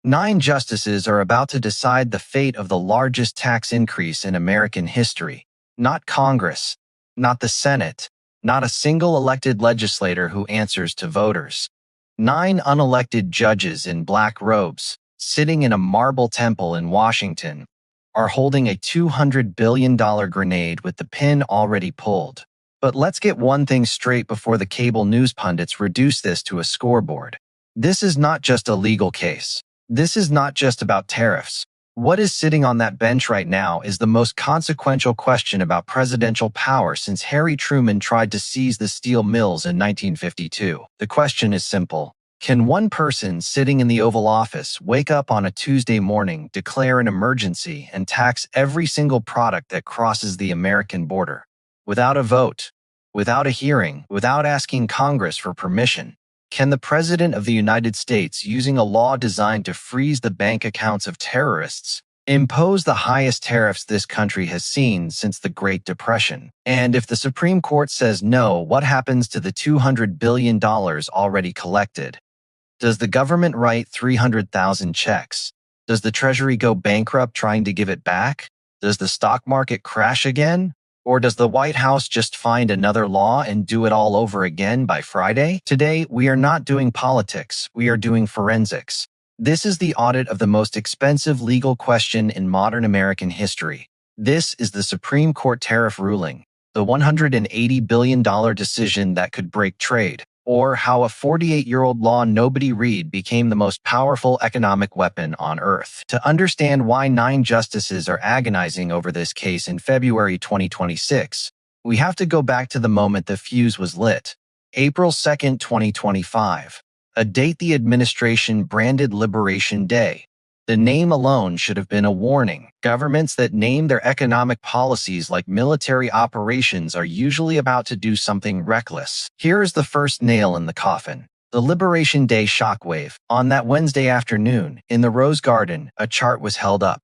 9 justices are about to decide the fate of the largest tax increase in American history. Not Congress, not the Senate, not a single elected legislator who answers to voters. 9 unelected judges in black robes, sitting in a marble temple in Washington, are holding a $200 billion grenade with the pin already pulled. But let's get one thing straight before the cable news pundits reduce this to a scoreboard. This is not just a legal case. This is not just about tariffs. What is sitting on that bench right now is the most consequential question about presidential power since Harry Truman tried to seize the steel mills in 1952. The question is simple. Can one person sitting in the Oval Office wake up on a Tuesday morning, declare an emergency, and tax every single product that crosses the American border? Without a vote, without a hearing, without asking Congress for permission? Can the President of the United States, using a law designed to freeze the bank accounts of terrorists, impose the highest tariffs this country has seen since the Great Depression? And if the Supreme Court says no, what happens to the $200 billion already collected? Does the government write 300,000 checks? Does the Treasury go bankrupt trying to give it back? Does the stock market crash again? Or does the White House just find another law and do it all over again by Friday? Today, we are not doing politics, we are doing forensics. This is the audit of the most expensive legal question in modern American history. This is the Supreme Court tariff ruling, the $180 billion decision that could break trade, or how a 48-year-old law nobody read became the most powerful economic weapon on Earth. To understand why 9 justices are agonizing over this case in February 2026, we have to go back to the moment the fuse was lit. April 2, 2025, a date the administration branded Liberation Day. The name alone should have been a warning. Governments that name their economic policies like military operations are usually about to do something reckless. Here is the first nail in the coffin. The Liberation Day shockwave. On that Wednesday afternoon, in the Rose Garden, a chart was held up.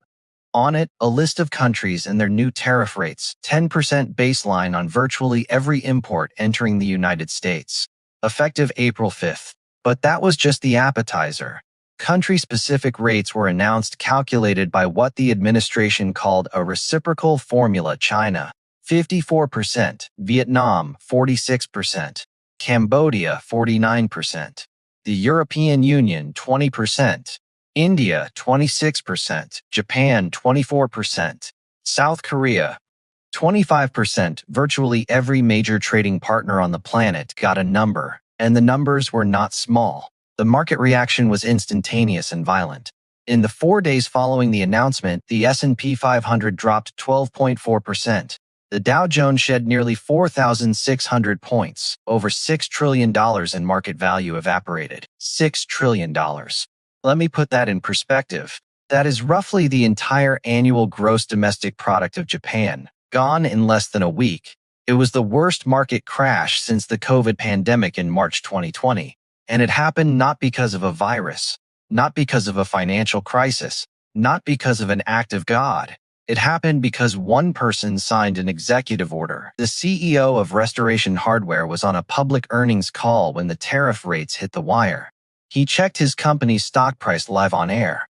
On it, a list of countries and their new tariff rates, 10% baseline on virtually every import entering the United States. Effective April 5th. But that was just the appetizer. Country-specific rates were announced calculated by what the administration called a reciprocal formula: China, 54%, Vietnam, 46%, Cambodia, 49%, the European Union, 20%, India, 26%, Japan, 24%, South Korea, 25%. Virtually every major trading partner on the planet got a number, and the numbers were not small. The market reaction was instantaneous and violent. In the 4 days following the announcement, the S&P 500 dropped 12.4%. The Dow Jones shed nearly 4,600 points. Over $6 trillion in market value evaporated. $6 trillion. Let me put that in perspective. That is roughly the entire annual gross domestic product of Japan, gone in less than a week. It was the worst market crash since the COVID pandemic in March 2020. And it happened not because of a virus, not because of a financial crisis, not because of an act of God. It happened because one person signed an executive order. The CEO of Restoration Hardware was on a public earnings call when the tariff rates hit the wire. He checked his company's stock price live on air.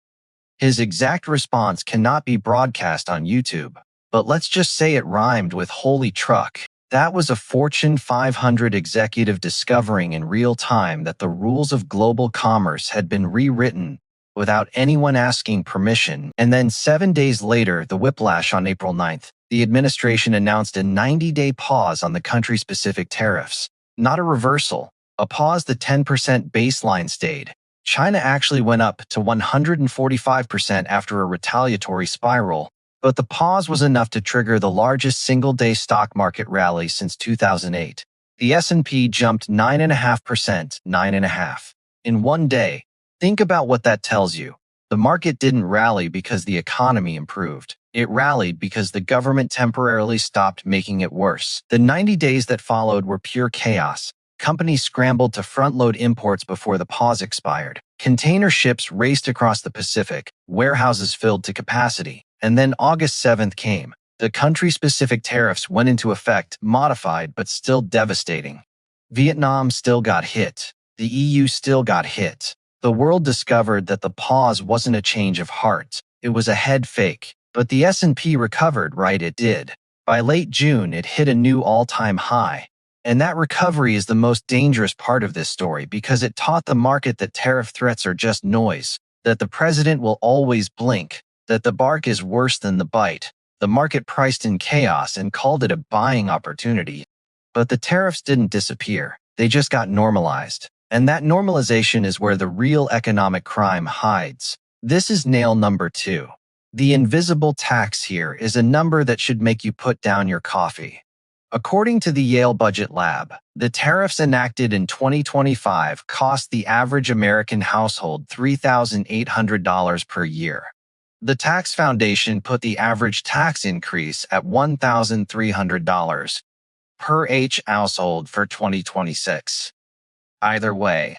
His exact response cannot be broadcast on YouTube, but let's just say it rhymed with holy truck. That was a Fortune 500 executive discovering in real time that the rules of global commerce had been rewritten without anyone asking permission. And then 7 days later, the whiplash on April 9th, the administration announced a 90-day pause on the country-specific tariffs. Not a reversal, a pause. The 10% baseline stayed. China actually went up to 145% after a retaliatory spiral. But the pause was enough to trigger the largest single-day stock market rally since 2008. The S&P jumped 9.5%, 9.5%, in one day. Think about what that tells you. The market didn't rally because the economy improved. It rallied because the government temporarily stopped making it worse. The 90 days that followed were pure chaos. Companies scrambled to front-load imports before the pause expired. Container ships raced across the Pacific, warehouses filled to capacity. And then August 7th came. The country-specific tariffs went into effect, modified but still devastating. Vietnam still got hit. The EU still got hit. The world discovered that the pause wasn't a change of heart, it was a head fake. But the S&P recovered, right? It did. By late June, it hit a new all-time high. And that recovery is the most dangerous part of this story because it taught the market that tariff threats are just noise, that the president will always blink, that the bark is worse than the bite. The market priced in chaos and called it a buying opportunity. But the tariffs didn't disappear. They just got normalized. And that normalization is where the real economic crime hides. This is nail number 2. The invisible tax here is a number that should make you put down your coffee. According to the Yale Budget Lab, the tariffs enacted in 2025 cost the average American household $3,800 per year. The Tax Foundation put the average tax increase at $1,300 per each household for 2026. Either way,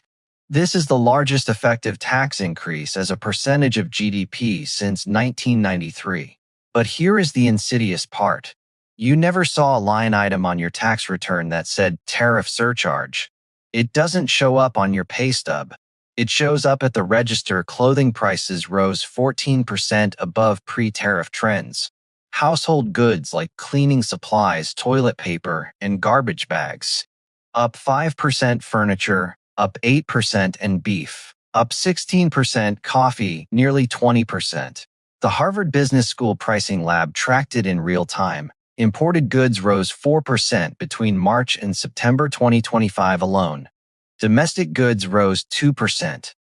this is the largest effective tax increase as a percentage of GDP since 1993. But here is the insidious part. You never saw a line item on your tax return that said tariff surcharge. It doesn't show up on your pay stub. It shows up at the register. Clothing prices rose 14% above pre-tariff trends. Household goods like cleaning supplies, toilet paper, and garbage bags up 5%, furniture up 8%, and beef up 16%, coffee nearly 20%. The Harvard Business School Pricing Lab tracked it in real time. Imported goods rose 4% between March and September 2025 alone. Domestic goods rose 2%.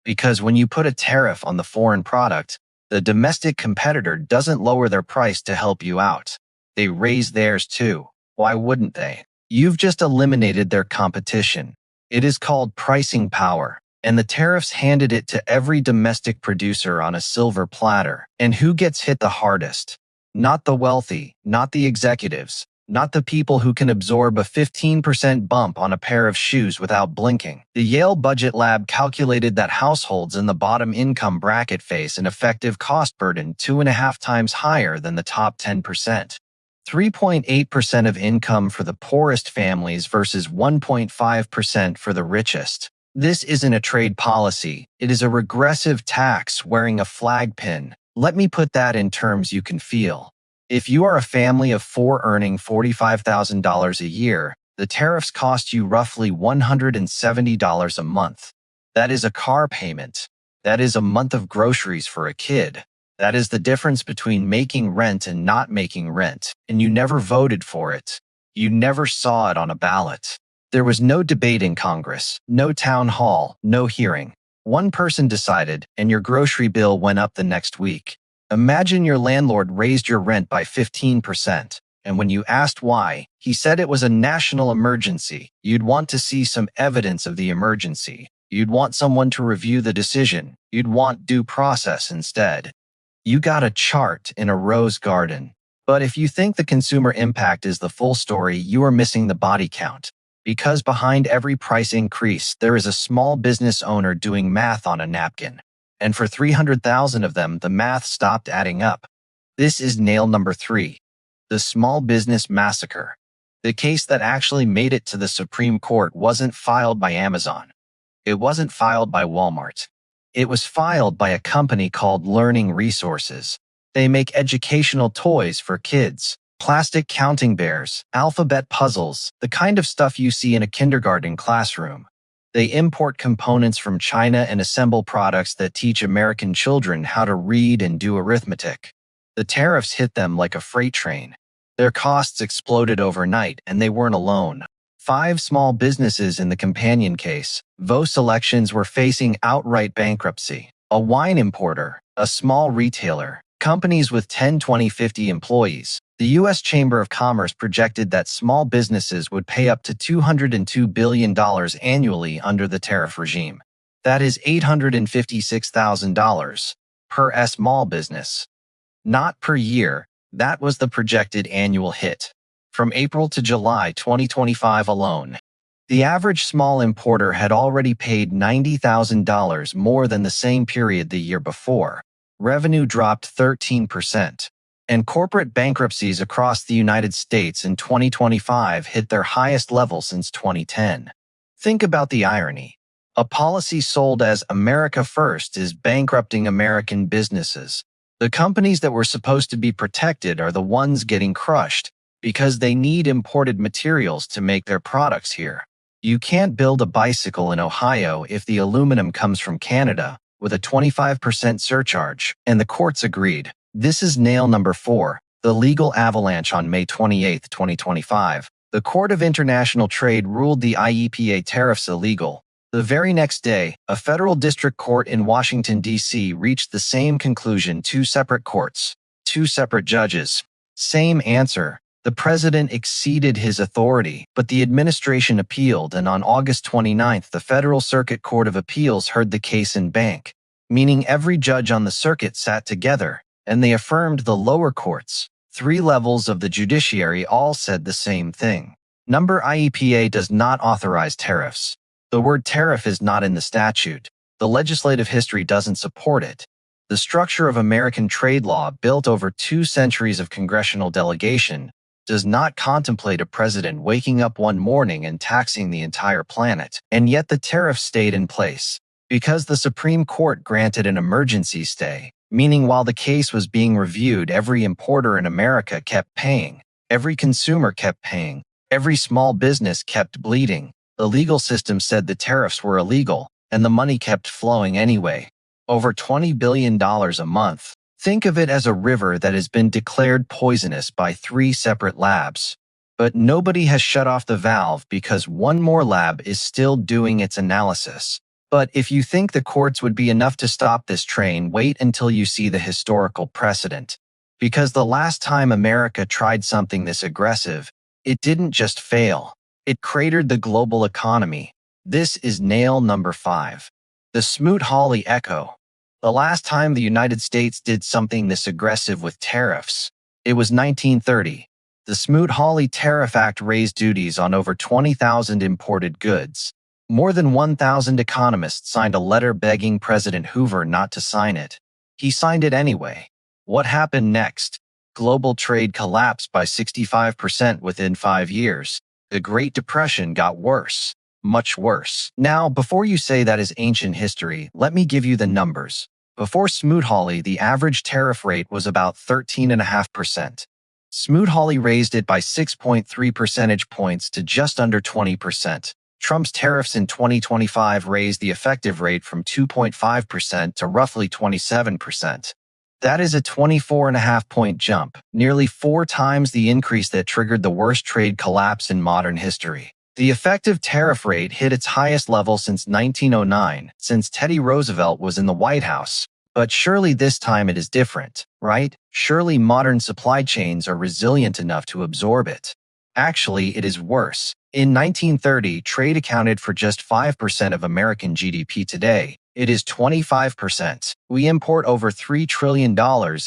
Because when you put a tariff on the foreign product, the domestic competitor doesn't lower their price to help you out. They raise theirs too. Why wouldn't they? You've just eliminated their competition. It is called pricing power, and the tariffs handed it to every domestic producer on a silver platter. And who gets hit the hardest? Not the wealthy, not the executives, not the people who can absorb a 15% bump on a pair of shoes without blinking. The Yale Budget Lab calculated that households in the bottom income bracket face an effective cost burden 2.5 times higher than the top 10%. 3.8% of income for the poorest families versus 1.5% for the richest. This isn't a trade policy. It is a regressive tax wearing a flag pin. Let me put that in terms you can feel. If you are a family of 4 earning $45,000 a year, the tariffs cost you roughly $170 a month. That is a car payment. That is a month of groceries for a kid. That is the difference between making rent and not making rent, and you never voted for it. You never saw it on a ballot. There was no debate in Congress, no town hall, no hearing. One person decided, and your grocery bill went up the next week. Imagine your landlord raised your rent by 15%, and when you asked why, he said it was a national emergency. You'd want to see some evidence of the emergency. You'd want someone to review the decision. You'd want due process instead. You got a chart in a rose garden. But if you think the consumer impact is the full story, you are missing the body count. Because behind every price increase, there is a small business owner doing math on a napkin. And for 300,000 of them, the math stopped adding up. This is nail number 3. The small business massacre. The case that actually made it to the Supreme Court wasn't filed by Amazon. It wasn't filed by Walmart. It was filed by a company called Learning Resources. They make educational toys for kids, plastic counting bears, alphabet puzzles, the kind of stuff you see in a kindergarten classroom. They import components from China and assemble products that teach American children how to read and do arithmetic. The tariffs hit them like a freight train. Their costs exploded overnight, and they weren't alone. 5 small businesses in the companion case, Vo Selections, were facing outright bankruptcy. A wine importer, a small retailer, companies with 10, 20, 50 employees. The U.S. Chamber of Commerce projected that small businesses would pay up to $202 billion annually under the tariff regime. That is $856,000 per small business. Not per year, that was the projected annual hit. From April to July 2025 alone, the average small importer had already paid $90,000 more than the same period the year before. Revenue dropped 13%. And corporate bankruptcies across the United States in 2025 hit their highest level since 2010. Think about the irony. A policy sold as America First is bankrupting American businesses. The companies that were supposed to be protected are the ones getting crushed because they need imported materials to make their products here. You can't build a bicycle in Ohio if the aluminum comes from Canada, with a 25% surcharge, and the courts agreed. This is nail number 4, the legal avalanche on May 28, 2025. The Court of International Trade ruled the IEPA tariffs illegal. The very next day, a federal district court in Washington, D.C. reached the same conclusion. 2 separate courts, 2 separate judges. Same answer. The president exceeded his authority, but the administration appealed, and on August 29, the Federal Circuit Court of Appeals heard the case in bank, meaning every judge on the circuit sat together, and they affirmed the lower courts. 3 levels of the judiciary all said the same thing. Number IEPA does not authorize tariffs. The word tariff is not in the statute. The legislative history doesn't support it. The structure of American trade law, built over 2 centuries of congressional delegation, does not contemplate a president waking up one morning and taxing the entire planet. And yet the tariff stayed in place because the Supreme Court granted an emergency stay, meaning while the case was being reviewed, every importer in America kept paying, every consumer kept paying, every small business kept bleeding. The legal system said the tariffs were illegal, and the money kept flowing anyway. Over $20 billion a month. Think of it as a river that has been declared poisonous by 3 separate labs. But nobody has shut off the valve because one more lab is still doing its analysis. But if you think the courts would be enough to stop this train, wait until you see the historical precedent. Because the last time America tried something this aggressive, it didn't just fail. It cratered the global economy. This is nail number 5. The Smoot-Hawley Echo. The last time the United States did something this aggressive with tariffs, it was 1930. The Smoot-Hawley Tariff Act raised duties on over 20,000 imported goods. More than 1,000 economists signed a letter begging President Hoover not to sign it. He signed it anyway. What happened next? Global trade collapsed by 65% within 5 years. The Great Depression got worse, much worse. Now, before you say that is ancient history, let me give you the numbers. Before Smoot-Hawley, the average tariff rate was about 13.5%. Smoot-Hawley raised it by 6.3 percentage points to just under 20%. Trump's tariffs in 2025 raised the effective rate from 2.5% to roughly 27%. That is a 24.5-point jump, nearly 4 times the increase that triggered the worst trade collapse in modern history. The effective tariff rate hit its highest level since 1909, since Teddy Roosevelt was in the White House. But surely this time it is different, right? Surely modern supply chains are resilient enough to absorb it. Actually, it is worse. In 1930, trade accounted for just 5% of American GDP. Today, it is 25%. We import over $3 trillion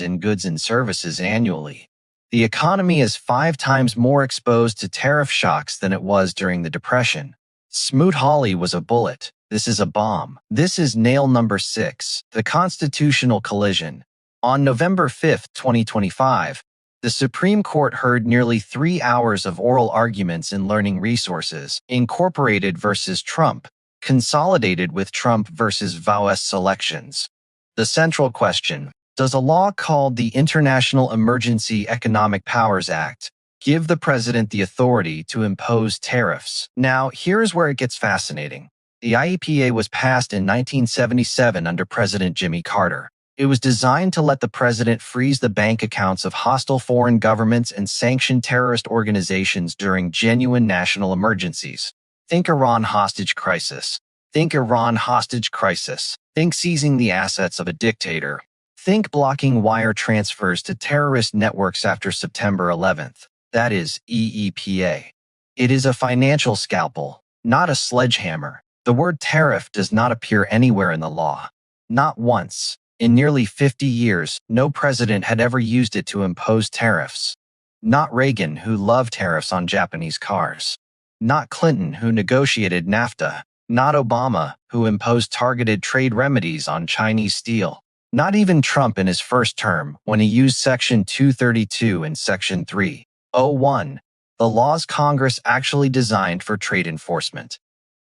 in goods and services annually. The economy is 5 times more exposed to tariff shocks than it was during the Depression. Smoot-Hawley was a bullet. This is a bomb. This is nail number 6, the constitutional collision. On November 5, 2025, the Supreme Court heard nearly 3 hours of oral arguments in Learning Resources, Incorporated versus Trump, consolidated with Trump versus VS selections. The central question: does a law called the International Emergency Economic Powers Act give the president the authority to impose tariffs? Now, here's where it gets fascinating. The IEPA was passed in 1977 under President Jimmy Carter. It was designed to let the president freeze the bank accounts of hostile foreign governments and sanction terrorist organizations during genuine national emergencies. Think Iran hostage crisis. Think Iran hostage crisis. Think seizing the assets of a dictator. Think blocking wire transfers to terrorist networks after September 11th. That is EEPA. It is a financial scalpel, not a sledgehammer. The word tariff does not appear anywhere in the law. Not once. In nearly 50 years, no president had ever used it to impose tariffs. Not Reagan, who loved tariffs on Japanese cars. Not Clinton, who negotiated NAFTA. Not Obama, who imposed targeted trade remedies on Chinese steel. Not even Trump in his first term, when he used Section 232 and Section 301, the laws Congress actually designed for trade enforcement.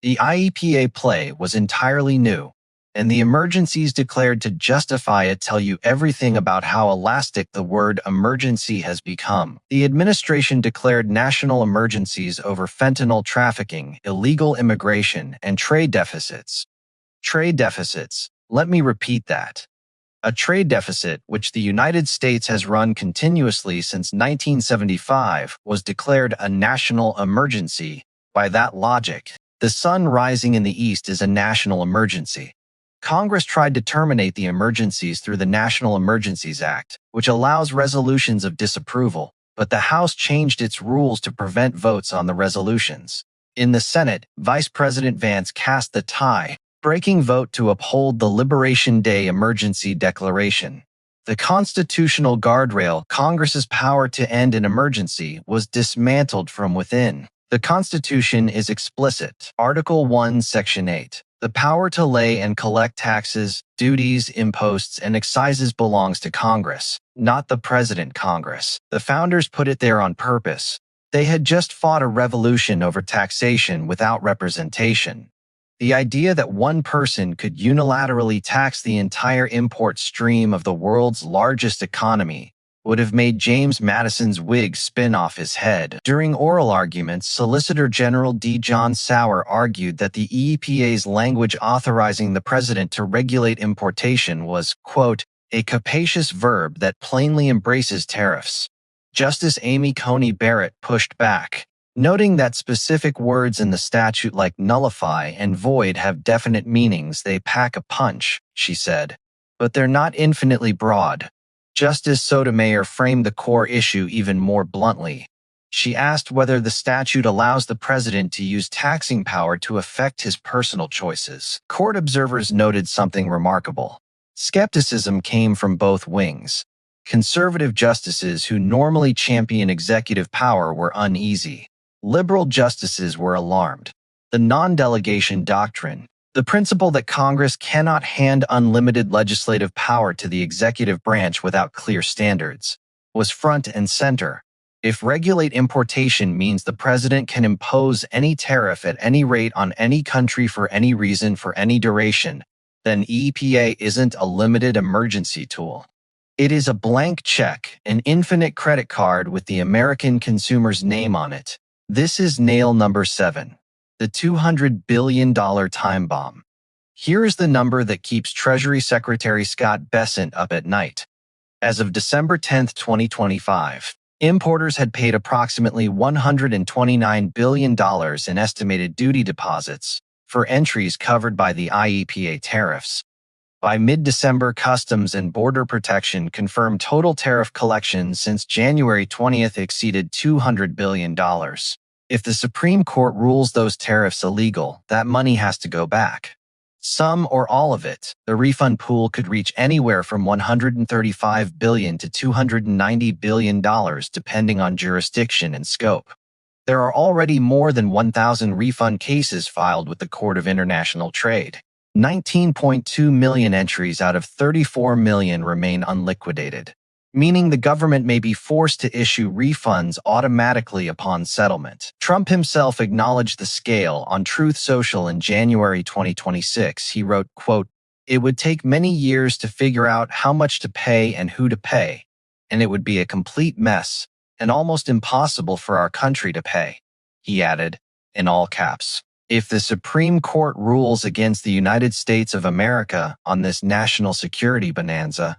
The IEPA play was entirely new, and the emergencies declared to justify it tell you everything about how elastic the word emergency has become. The administration declared national emergencies over fentanyl trafficking, illegal immigration, and trade deficits. Trade deficits. Let me repeat that. A trade deficit, which the United States has run continuously since 1975, was declared a national emergency. By that logic, the sun rising in the east is a national emergency. Congress tried to terminate the emergencies through the National Emergencies Act, which allows resolutions of disapproval, but the House changed its rules to prevent votes on the resolutions. In the Senate, Vice President Vance cast the tie-breaking vote to uphold the Liberation Day Emergency Declaration. The constitutional guardrail, Congress's power to end an emergency, was dismantled from within. The Constitution is explicit. Article 1, Section 8. The power to lay and collect taxes, duties, imposts, and excises belongs to Congress, not the President. Congress. The founders put it there on purpose. They had just fought a revolution over taxation without representation. The idea that one person could unilaterally tax the entire import stream of the world's largest economy would have made James Madison's wig spin off his head. During oral arguments, Solicitor General D. John Sauer argued that the EPA's language authorizing the president to regulate importation was, quote, a capacious verb that plainly embraces tariffs. Justice Amy Coney Barrett pushed back, noting that specific words in the statute like nullify and void have definite meanings. They pack a punch, she said, but they're not infinitely broad. Justice Sotomayor framed the core issue even more bluntly. She asked whether the statute allows the president to use taxing power to affect his personal choices. Court observers noted something remarkable. Skepticism came from both wings. Conservative justices who normally champion executive power were uneasy. Liberal justices were alarmed. The non-delegation doctrine, the principle that Congress cannot hand unlimited legislative power to the executive branch without clear standards, was front and center. If regulate importation means the president can impose any tariff at any rate on any country for any reason for any duration, then EPA isn't a limited emergency tool. It is a blank check, an infinite credit card with the American consumer's name on it. This is nail number 7. The $200 billion time bomb. Here is the number that keeps Treasury Secretary Scott Bessent up at night. As of December 10, 2025, importers had paid approximately $129 billion in estimated duty deposits for entries covered by the IEPA tariffs. By mid-December, Customs and Border Protection confirmed total tariff collections since January 20th exceeded $200 billion. If the Supreme Court rules those tariffs illegal, that money has to go back. Some or all of it. The refund pool could reach anywhere from $135 billion to $290 billion depending on jurisdiction and scope. There are already more than 1,000 refund cases filed with the Court of International Trade. 19.2 million entries out of 34 million remain unliquidated, meaning the government may be forced to issue refunds automatically upon settlement. Trump himself acknowledged the scale on Truth Social in January 2026. He wrote, quote, "It would take many years to figure out how much to pay and who to pay, and it would be a complete mess and almost impossible for our country to pay." He added, in all caps, "If the Supreme Court rules against the United States of America on this national security bonanza,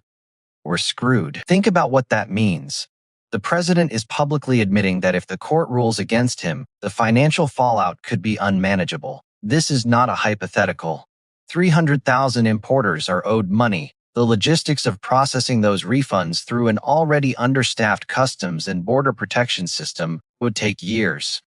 we're screwed." Think about what that means. The president is publicly admitting that if the court rules against him, the financial fallout could be unmanageable. This is not a hypothetical. 300,000 importers are owed money. The logistics of processing those refunds through an already understaffed Customs and Border Protection system would take years.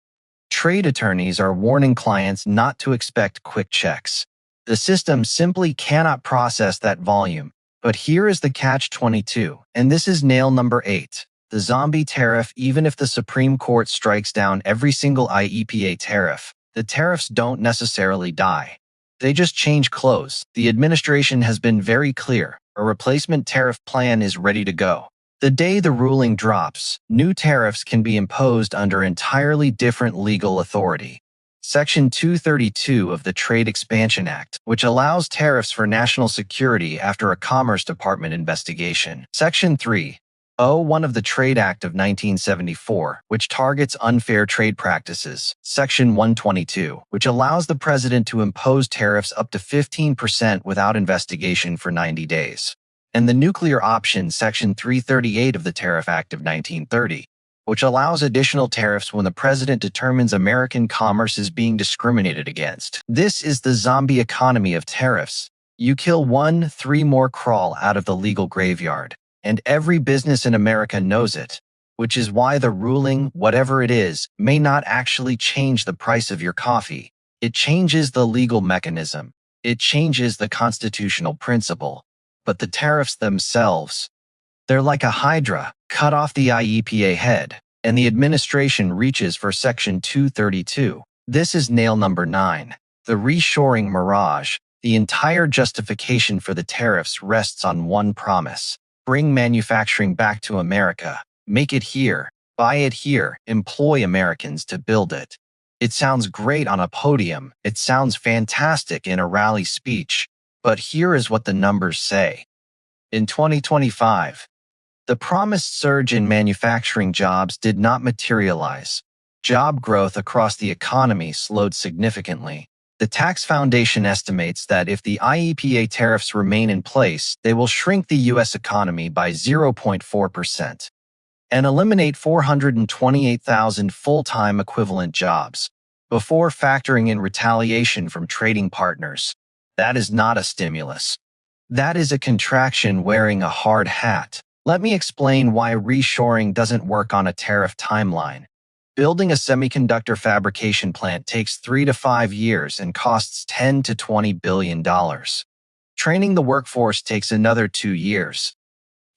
Trade attorneys are warning clients not to expect quick checks. The system simply cannot process that volume. But here is the catch-22, and this is nail number 8. The zombie tariff. Even if the Supreme Court strikes down every single IEPA tariff, the tariffs don't necessarily die. They just change clothes. The administration has been very clear. A replacement tariff plan is ready to go. The day the ruling drops, new tariffs can be imposed under entirely different legal authority. Section 232 of the Trade Expansion Act, which allows tariffs for national security after a Commerce Department investigation. Section 301 of the Trade Act of 1974, which targets unfair trade practices. Section 122, which allows the president to impose tariffs up to 15% without investigation for 90 days. And the nuclear option, Section 338 of the Tariff Act of 1930, which allows additional tariffs when the president determines American commerce is being discriminated against. This is the zombie economy of tariffs. You kill one, three more crawl out of the legal graveyard. And every business in America knows it, which is why the ruling, whatever it is, may not actually change the price of your coffee. It changes the legal mechanism. It changes the constitutional principle. But the tariffs themselves, they're like a hydra, cut off the IEPA head, and the administration reaches for Section 232. This is nail number 9. The reshoring mirage. The entire justification for the tariffs rests on one promise. Bring manufacturing back to America. Make it here. Buy it here. Employ Americans to build it. It sounds great on a podium. It sounds fantastic in a rally speech. But here is what the numbers say. In 2025, the promised surge in manufacturing jobs did not materialize. Job growth across the economy slowed significantly. The Tax Foundation estimates that if the IEPA tariffs remain in place, they will shrink the U.S. economy by 0.4% and eliminate 428,000 full-time equivalent jobs, before factoring in retaliation from trading partners. That is not a stimulus. That is a contraction wearing a hard hat. Let me explain why reshoring doesn't work on a tariff timeline. Building a semiconductor fabrication plant takes 3 to 5 years and costs $10 to $20 billion. Training the workforce takes another 2 years.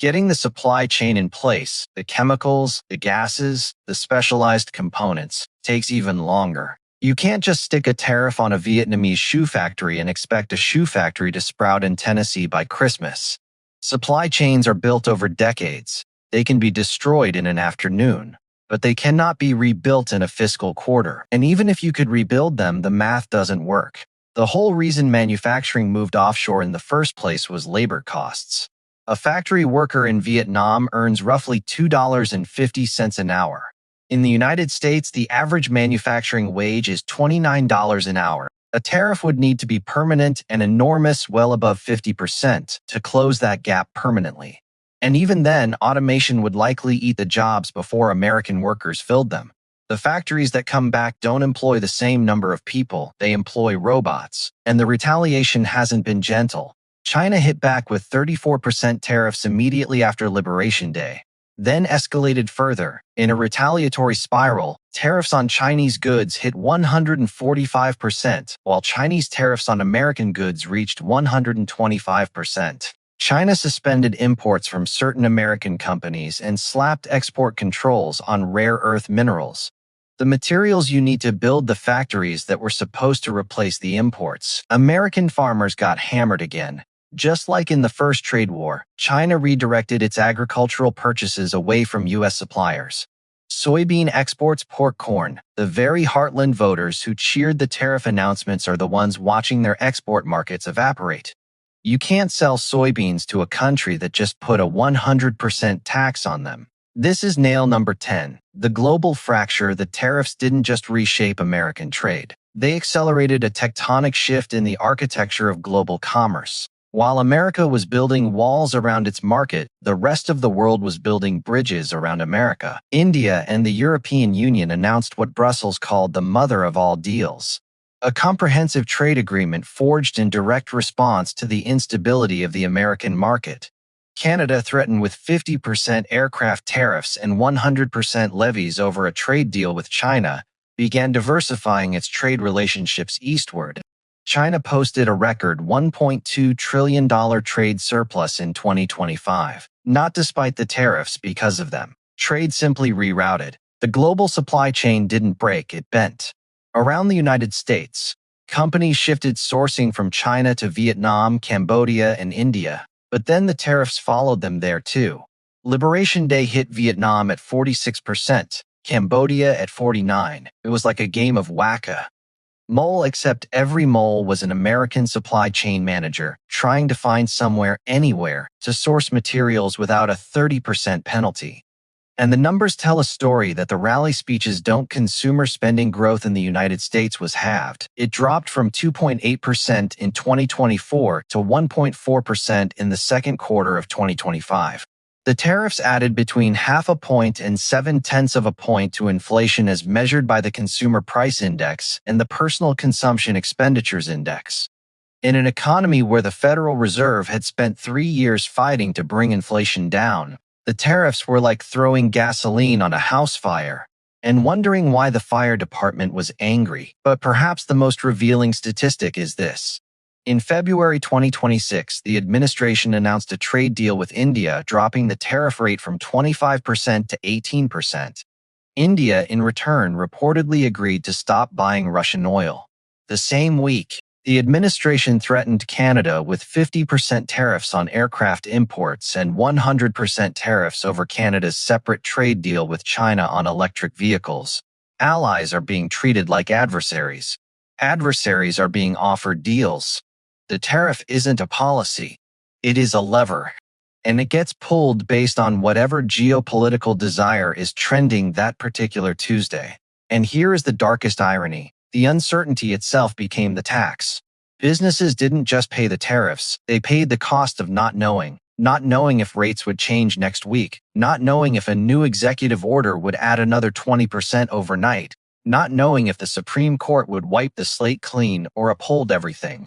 Getting the supply chain in place, the chemicals, the gases, the specialized components, takes even longer. You can't just stick a tariff on a Vietnamese shoe factory and expect a shoe factory to sprout in Tennessee by Christmas. Supply chains are built over decades. They can be destroyed in an afternoon, but they cannot be rebuilt in a fiscal quarter. And even if you could rebuild them, the math doesn't work. The whole reason manufacturing moved offshore in the first place was labor costs. A factory worker in Vietnam earns roughly $2.50 an hour. In the United States, the average manufacturing wage is $29 an hour. A tariff would need to be permanent and enormous, well above 50%, to close that gap permanently. And even then, automation would likely eat the jobs before American workers filled them. The factories that come back don't employ the same number of people, they employ robots. And the retaliation hasn't been gentle. China hit back with 34% tariffs immediately after Liberation Day, then escalated further. In a retaliatory spiral, tariffs on Chinese goods hit 145%, while Chinese tariffs on American goods reached 125%. China suspended imports from certain American companies and slapped export controls on rare earth minerals, the materials you need to build the factories that were supposed to replace the imports. American farmers got hammered again. Just like in the first trade war, China redirected its agricultural purchases away from U.S. suppliers. Soybean exports pork corn. The very heartland voters who cheered the tariff announcements are the ones watching their export markets evaporate. You can't sell soybeans to a country that just put a 100% tax on them. This is nail number 10. The global fracture. The tariffs didn't just reshape American trade. They accelerated a tectonic shift in the architecture of global commerce. While America was building walls around its market, the rest of the world was building bridges around America. India and the European Union announced what Brussels called the mother of all deals, a comprehensive trade agreement forged in direct response to the instability of the American market. Canada threatened with 50% aircraft tariffs and 100% levies over a trade deal with China, began diversifying its trade relationships eastward. China posted a record $1.2 trillion trade surplus in 2025, not despite the tariffs because of them. Trade simply rerouted. The global supply chain didn't break, it bent. Around the United States, companies shifted sourcing from China to Vietnam, Cambodia, and India, but then the tariffs followed them there too. Liberation Day hit Vietnam at 46%, Cambodia at 49%. It was like a game of Whack-A. Mole except every mole was an American supply chain manager trying to find somewhere, anywhere, to source materials without a 30% penalty. And the numbers tell a story that the rally speeches don't. Consumer spending growth in the United States was halved. It dropped from 2.8% in 2024 to 1.4% in the second quarter of 2025. The tariffs added between half a point and 0.7 of a point to inflation as measured by the Consumer Price Index and the Personal Consumption Expenditures Index. In an economy where the Federal Reserve had spent 3 years fighting to bring inflation down, the tariffs were like throwing gasoline on a house fire and wondering why the fire department was angry. But perhaps the most revealing statistic is this. In February 2026, the administration announced a trade deal with India, dropping the tariff rate from 25% to 18%. India, in return, reportedly agreed to stop buying Russian oil. The same week, the administration threatened Canada with 50% tariffs on aircraft imports and 100% tariffs over Canada's separate trade deal with China on electric vehicles. Allies are being treated like adversaries. Adversaries are being offered deals. The tariff isn't a policy. It is a lever. And it gets pulled based on whatever geopolitical desire is trending that particular Tuesday. And here is the darkest irony. The uncertainty itself became the tax. Businesses didn't just pay the tariffs, they paid the cost of not knowing if rates would change next week, not knowing if a new executive order would add another 20% overnight, not knowing if the Supreme Court would wipe the slate clean or uphold everything.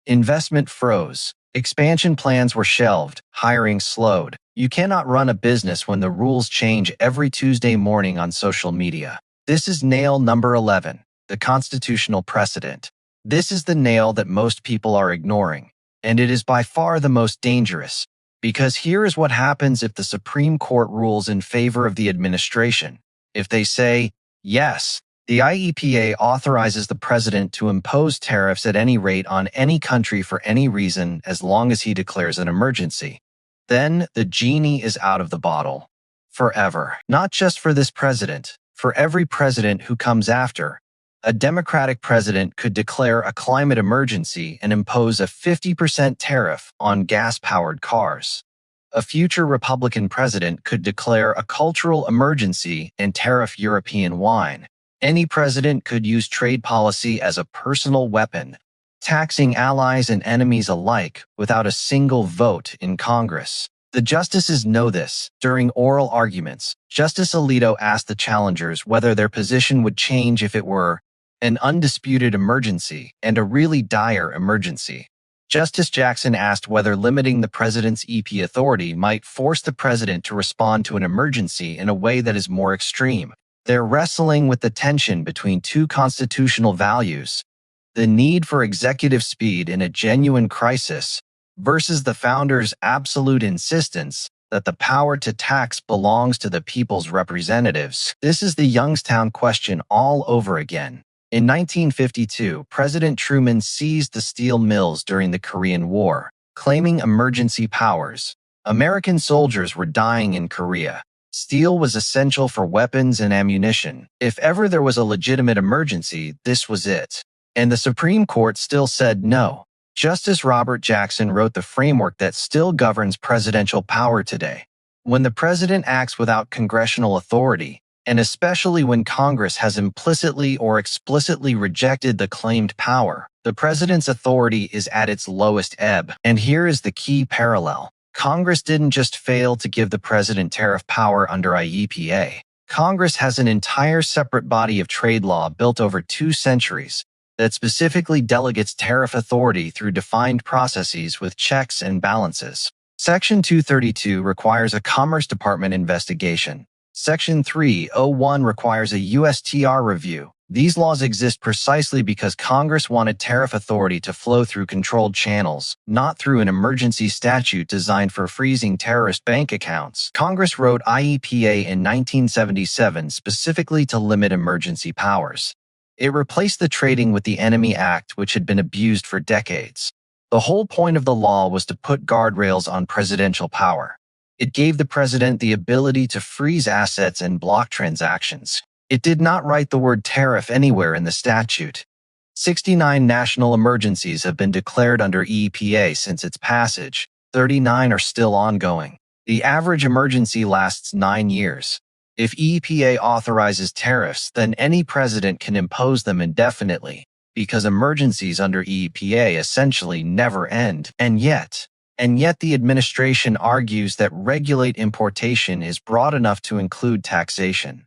Investment froze. Expansion plans were shelved. Hiring slowed. You cannot run a business when the rules change every Tuesday morning on social media. This is nail number 11, the constitutional precedent. This is the nail that most people are ignoring, and it is by far the most dangerous, because here is what happens if the Supreme Court rules in favor of the administration. If they say, yes, the IEPA authorizes the president to impose tariffs at any rate on any country for any reason as long as he declares an emergency. Then the genie is out of the bottle. Forever. Not just for this president, for every president who comes after. A Democratic president could declare a climate emergency and impose a 50% tariff on gas-powered cars. A future Republican president could declare a cultural emergency and tariff European wine. Any president could use trade policy as a personal weapon, taxing allies and enemies alike without a single vote in Congress. The justices know this. During oral arguments, Justice Alito asked the challengers whether their position would change if it were an undisputed emergency and a really dire emergency. Justice Jackson asked whether limiting the president's EP authority might force the president to respond to an emergency in a way that is more extreme. They're wrestling with the tension between two constitutional values, the need for executive speed in a genuine crisis versus the founders' absolute insistence that the power to tax belongs to the people's representatives. This is the Youngstown question all over again. In 1952, President Truman seized the steel mills during the Korean War, claiming emergency powers. American soldiers were dying in Korea. Steel was essential for weapons and ammunition. If ever there was a legitimate emergency, this was it. And the Supreme Court still said no. Justice Robert Jackson wrote the framework that still governs presidential power today. When the president acts without congressional authority, and especially when Congress has implicitly or explicitly rejected the claimed power, the president's authority is at its lowest ebb. And here is the key parallel. Congress didn't just fail to give the president tariff power under IEPA. Congress has an entire separate body of trade law built over 2 centuries that specifically delegates tariff authority through defined processes with checks and balances. Section 232 requires a Commerce Department investigation. Section 301 requires a USTR review. These laws exist precisely because Congress wanted tariff authority to flow through controlled channels, not through an emergency statute designed for freezing terrorist bank accounts. Congress wrote IEPA in 1977 specifically to limit emergency powers. It replaced the Trading with the Enemy Act, which had been abused for decades. The whole point of the law was to put guardrails on presidential power. It gave the president the ability to freeze assets and block transactions. It did not write the word tariff anywhere in the statute. 69 national emergencies have been declared under EPA since its passage. 39 are still ongoing. The average emergency lasts 9 years. If EPA authorizes tariffs, then any president can impose them indefinitely, because emergencies under EPA essentially never end. And yet the administration argues that regulate importation is broad enough to include taxation.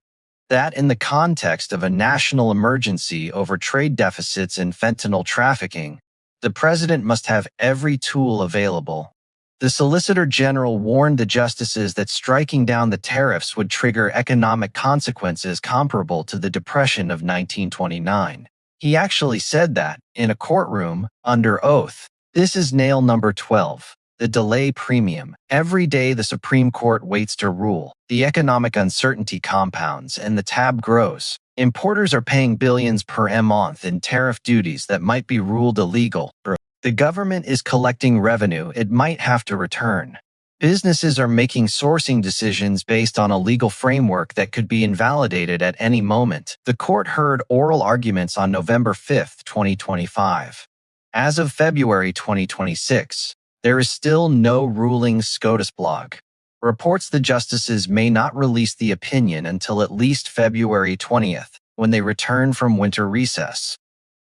That in the context of a national emergency over trade deficits and fentanyl trafficking, the president must have every tool available. The Solicitor General warned the justices that striking down the tariffs would trigger economic consequences comparable to the Depression of 1929. He actually said that, in a courtroom, under oath. This is nail number 12. The delay premium. Every day the Supreme Court waits to rule. The economic uncertainty compounds and the tab grows. Importers are paying billions per month in tariff duties that might be ruled illegal. The government is collecting revenue it might have to return. Businesses are making sourcing decisions based on a legal framework that could be invalidated at any moment. The court heard oral arguments on November 5, 2025. As of February 2026, there is still no ruling. SCOTUS blog reports the justices may not release the opinion until at least February 20th, when they return from winter recess.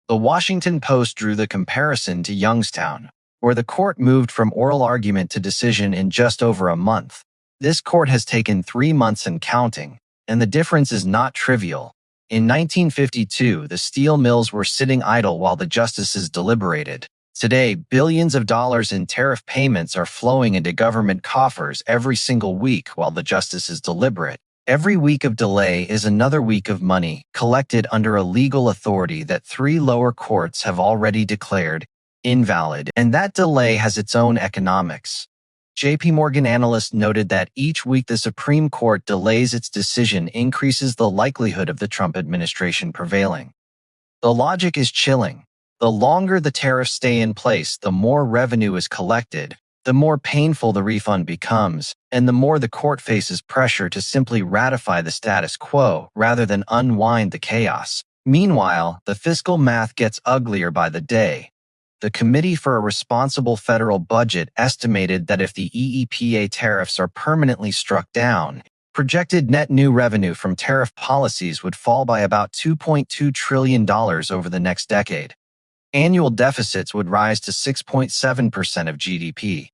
The Washington Post drew the comparison to Youngstown, where the court moved from oral argument to decision in just over a month. This court has taken 3 months and counting, and the difference is not trivial. In 1952, the steel mills were sitting idle while the justices deliberated. Today, billions of dollars in tariff payments are flowing into government coffers every single week while the justices deliberate. Every week of delay is another week of money collected under a legal authority that 3 lower courts have already declared invalid, and that delay has its own economics. JP Morgan analyst noted that each week the Supreme Court delays its decision increases the likelihood of the Trump administration prevailing. The logic is chilling. The longer the tariffs stay in place, the more revenue is collected, the more painful the refund becomes, and the more the court faces pressure to simply ratify the status quo rather than unwind the chaos. Meanwhile, the fiscal math gets uglier by the day. The Committee for a Responsible Federal Budget estimated that if the EEPA tariffs are permanently struck down, projected net new revenue from tariff policies would fall by about $2.2 trillion over the next decade. Annual deficits would rise to 6.7% of GDP.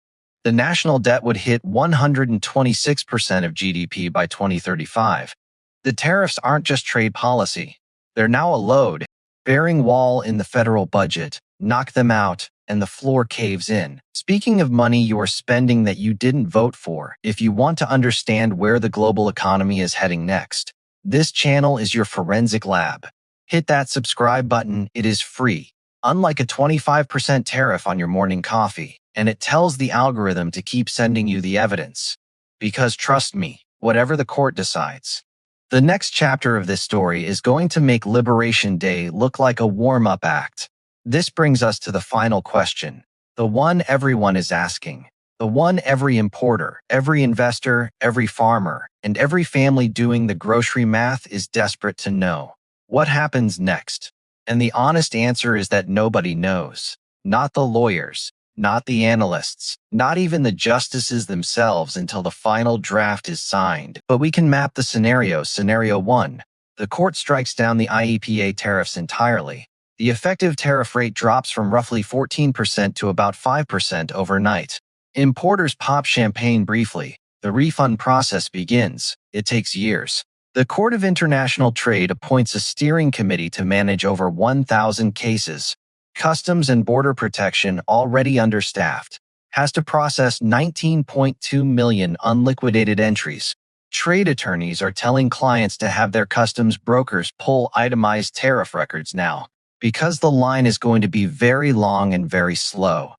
The national debt would hit 126% of GDP by 2035. The tariffs aren't just trade policy. They're now a load-bearing wall in the federal budget. Knock them out, and the floor caves in. Speaking of money you are spending that you didn't vote for, if you want to understand where the global economy is heading next, this channel is your forensic lab. Hit that subscribe button, it is free. Unlike a 25% tariff on your morning coffee, and it tells the algorithm to keep sending you the evidence. Because trust me, whatever the court decides. The next chapter of this story is going to make Liberation Day look like a warm-up act. This brings us to the final question, the one everyone is asking, the one every importer, every investor, every farmer, and every family doing the grocery math is desperate to know. What happens next? And the honest answer is that nobody knows. Not the lawyers, not the analysts, not even the justices themselves until the final draft is signed. But we can map the scenarios. Scenario 1. The court strikes down the IEPA tariffs entirely. The effective tariff rate drops from roughly 14% to about 5% overnight. Importers pop champagne briefly. The refund process begins. It takes years. The Court of International Trade appoints a steering committee to manage over 1,000 cases. Customs and Border Protection, already understaffed, has to process 19.2 million unliquidated entries. Trade attorneys are telling clients to have their customs brokers pull itemized tariff records now, because the line is going to be very long and very slow.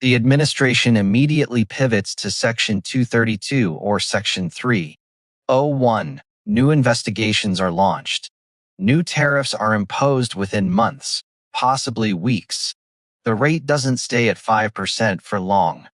The administration immediately pivots to Section 232 or Section 301. New investigations are launched. New tariffs are imposed within months, possibly weeks. The rate doesn't stay at 5% for long.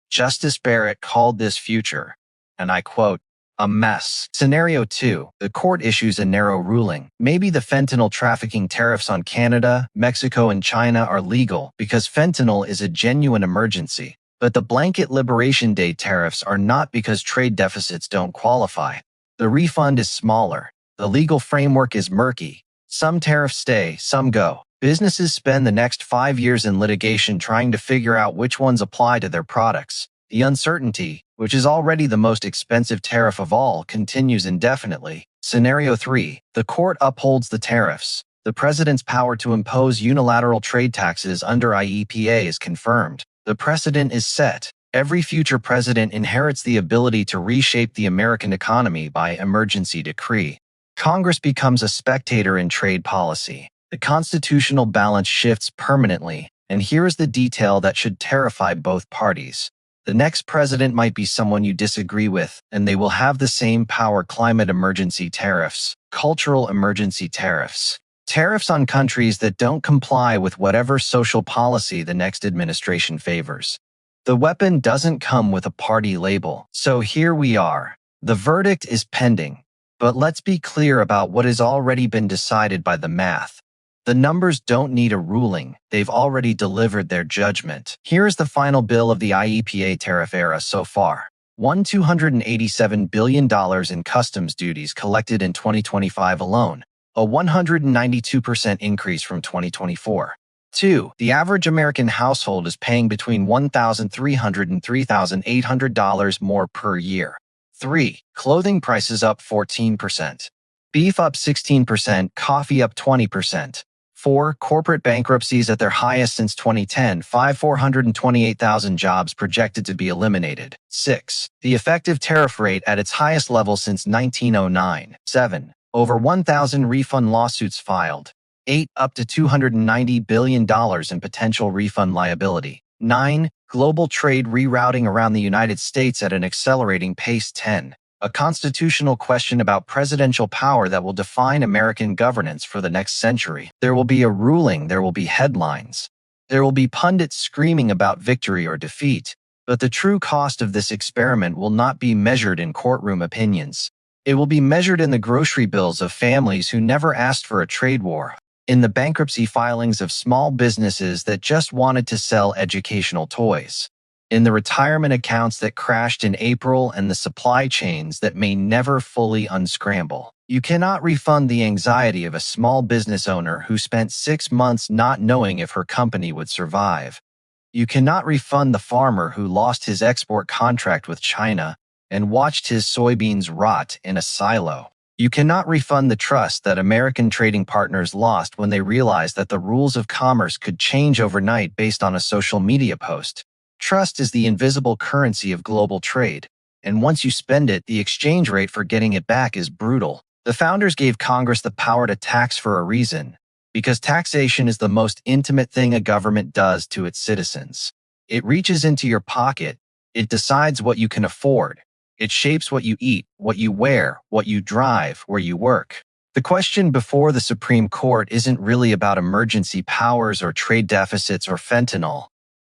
Justice Barrett called this future, and I quote, A mess. Scenario 2. The court issues a narrow ruling. Maybe the fentanyl trafficking tariffs on Canada, Mexico, and China are legal because fentanyl is a genuine emergency. But the blanket Liberation Day tariffs are not because trade deficits don't qualify. The refund is smaller. The legal framework is murky. Some tariffs stay, some go. Businesses spend the next 5 years in litigation trying to figure out which ones apply to their products. The uncertainty, which is already the most expensive tariff of all, continues indefinitely. Scenario 3. The court upholds the tariffs. The president's power to impose unilateral trade taxes under IEPA is confirmed. The precedent is set. Every future president inherits the ability to reshape the American economy by emergency decree. Congress becomes a spectator in trade policy. The constitutional balance shifts permanently, and here is the detail that should terrify both parties. The next president might be someone you disagree with, and they will have the same power. Climate emergency tariffs, cultural emergency tariffs. Tariffs on countries that don't comply with whatever social policy the next administration favors. The weapon doesn't come with a party label. So here we are. The verdict is pending. But let's be clear about what has already been decided by the math. The numbers don't need a ruling. They've already delivered their judgment. Here is the final bill of the IEPA tariff era so far. $287 billion in customs duties collected in 2025 alone, a 192% increase from 2024. 2. The average American household is paying between $1,300 and $3,800 more per year. 3. Clothing prices up 14%. Beef up 16%, coffee up 20%. 4. Corporate bankruptcies at their highest since 2010, 428,000 jobs projected to be eliminated. 6. The effective tariff rate at its highest level since 1909. 7. Over 1,000 refund lawsuits filed. 8. Up to $290 billion in potential refund liability. 9. Global trade rerouting around the United States at an accelerating pace. 10. A constitutional question about presidential power that will define American governance for the next century. There will be a ruling, there will be headlines. There will be pundits screaming about victory or defeat. But the true cost of this experiment will not be measured in courtroom opinions. It will be measured in the grocery bills of families who never asked for a trade war, in the bankruptcy filings of small businesses that just wanted to sell educational toys, in the retirement accounts that crashed in April and the supply chains that may never fully unscramble. You cannot refund the anxiety of a small business owner who spent 6 months not knowing if her company would survive. You cannot refund the farmer who lost his export contract with China and watched his soybeans rot in a silo. You cannot refund the trust that American trading partners lost when they realized that the rules of commerce could change overnight based on a social media post. Trust is the invisible currency of global trade, and once you spend it, the exchange rate for getting it back is brutal. The founders gave Congress the power to tax for a reason, because taxation is the most intimate thing a government does to its citizens. It reaches into your pocket, it decides what you can afford, it shapes what you eat, what you wear, what you drive, where you work. The question before the Supreme Court isn't really about emergency powers or trade deficits or fentanyl.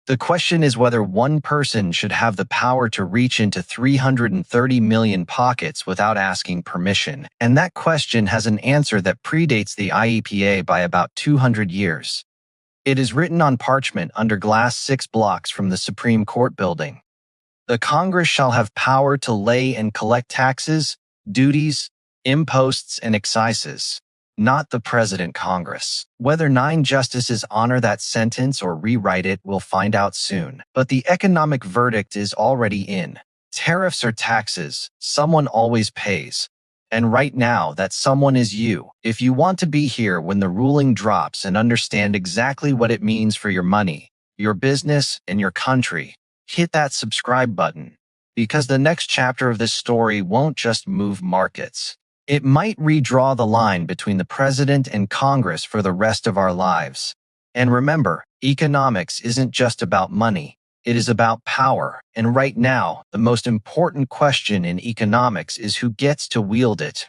The question is whether one person should have the power to reach into 330 million pockets without asking permission. And that question has an answer that predates the IEPA by about 200 years. It is written on parchment under glass 6 blocks from the Supreme Court building. The Congress shall have power to lay and collect taxes, duties, imposts, and excises. Not the President Congress. Whether 9 justices honor that sentence or rewrite it, we'll find out soon. But the economic verdict is already in. Tariffs are taxes. Someone always pays. And right now, that someone is you. If you want to be here when the ruling drops and understand exactly what it means for your money, your business, and your country, hit that subscribe button. Because the next chapter of this story won't just move markets. It might redraw the line between the president and Congress for the rest of our lives. And remember, economics isn't just about money. It is about power. And right now, the most important question in economics is who gets to wield it.